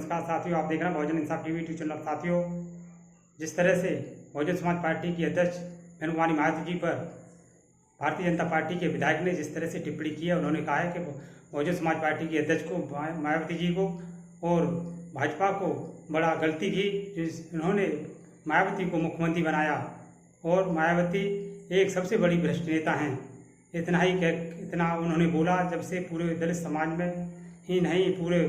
नमस्कार साथियों, आप देख रहे हैं बहुजन इंसाफ टीवी यूट्यूब चैनल। साथियों, जिस तरह से बहुजन समाज पार्टी की अध्यक्ष बहन कुमारी मायावती जी पर भारतीय जनता पार्टी के विधायक ने जिस तरह से टिप्पणी की है, उन्होंने कहा है कि बहुजन समाज पार्टी के अध्यक्ष को, मायावती जी को और भाजपा को बड़ा गलती की। उन्होंने मायावती को मुख्यमंत्री बनाया और मायावती एक सबसे बड़ी भ्रष्ट नेता हैं। इतना उन्होंने बोला जब से पूरे दलित समाज में ही नहीं, पूरे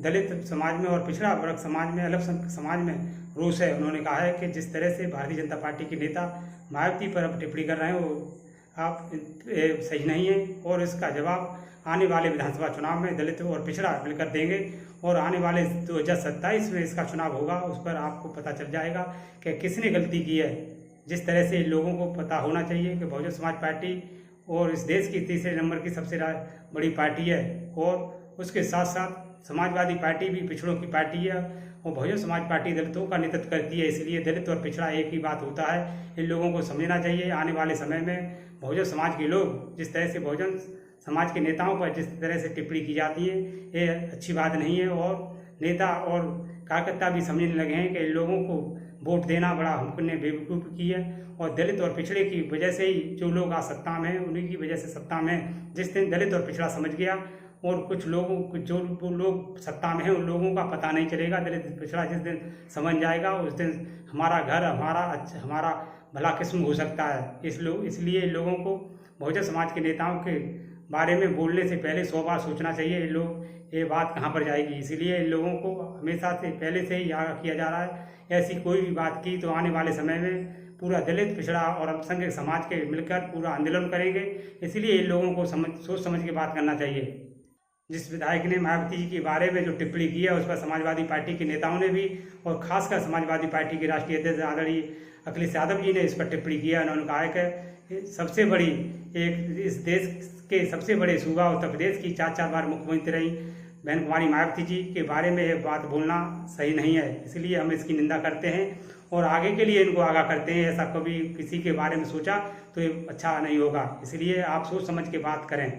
दलित समाज में और पिछड़ा वर्ग समाज में, अल्पसंख्यक समाज में रोष है। उन्होंने कहा है कि जिस तरह से भारतीय जनता पार्टी के नेता मायावती पर अब टिप्पणी कर रहे हैं वो आप सही नहीं है और इसका जवाब आने वाले विधानसभा चुनाव में दलित और पिछड़ा मिलकर देंगे और आने वाले 2027 में इसका चुनाव होगा, उस पर आपको पता चल जाएगा कि किसने गलती की है। जिस तरह से लोगों को पता होना चाहिए कि बहुजन समाज पार्टी और इस देश की तीसरे नंबर की सबसे बड़ी पार्टी है और उसके साथ साथ समाजवादी पार्टी भी पिछड़ों की पार्टी है और बहुजन समाज पार्टी दलितों का नेतृत्व करती है। इसलिए दलित और पिछड़ा एक ही बात होता है। इन लोगों को समझना चाहिए। आने वाले समय में बहुजन समाज के लोग जिस तरह से बहुजन समाज के नेताओं पर जिस तरह से टिप्पणी की जाती है, ये अच्छी बात नहीं है और नेता और कार्यकर्ता भी समझने लगे हैं कि इन लोगों को वोट देना बड़ा हमने बेवकूफ़ी की है और दलित और पिछड़े की वजह से ही जो लोग आज सत्ता में हैं, उन्हीं की वजह से सत्ता में जिस दिन दलित और पिछड़ा समझ गया और कुछ लोगों को, जो लोग सत्ता में हैं उन लोगों का पता नहीं चलेगा। दलित पिछड़ा जिस दिन समझ जाएगा उस दिन हमारा घर, हमारा भला किस्म हो सकता है। इसलिए इन लोगों को बहुजन समाज के नेताओं के बारे में बोलने से पहले 100 बार सोचना चाहिए। ये बात कहाँ पर जाएगी। इसीलिए इन लोगों को हमेशा से पहले से ही आगाह किया जा रहा है, ऐसी कोई भी बात की तो आने वाले समय में पूरा दलित, पिछड़ा और अल्पसंख्यक समाज के मिलकर पूरा आंदोलन करेंगे। इसलिए इन लोगों को सोच समझ के बात करना चाहिए। जिस विधायक ने मायावती जी के बारे में जो टिप्पणी की है उस पर समाजवादी पार्टी के नेताओं ने भी और खासकर समाजवादी पार्टी के राष्ट्रीय अध्यक्ष आदरणीय अखिलेश यादव जी ने इस पर टिप्पणी किया। उन्होंने कहा है कि सबसे बड़ी इस देश के सबसे बड़े सूबा उत्तर प्रदेश की 4 बार मुख्यमंत्री रही बहन कुमारी मायावती जी के बारे में यह बात बोलना सही नहीं है। इसलिए हम इसकी निंदा करते हैं और आगे के लिए इनको आगाह करते हैं। ऐसा कभी किसी के बारे में सोचा तो ये अच्छा नहीं होगा। इसलिए आप सोच समझ के बात करें।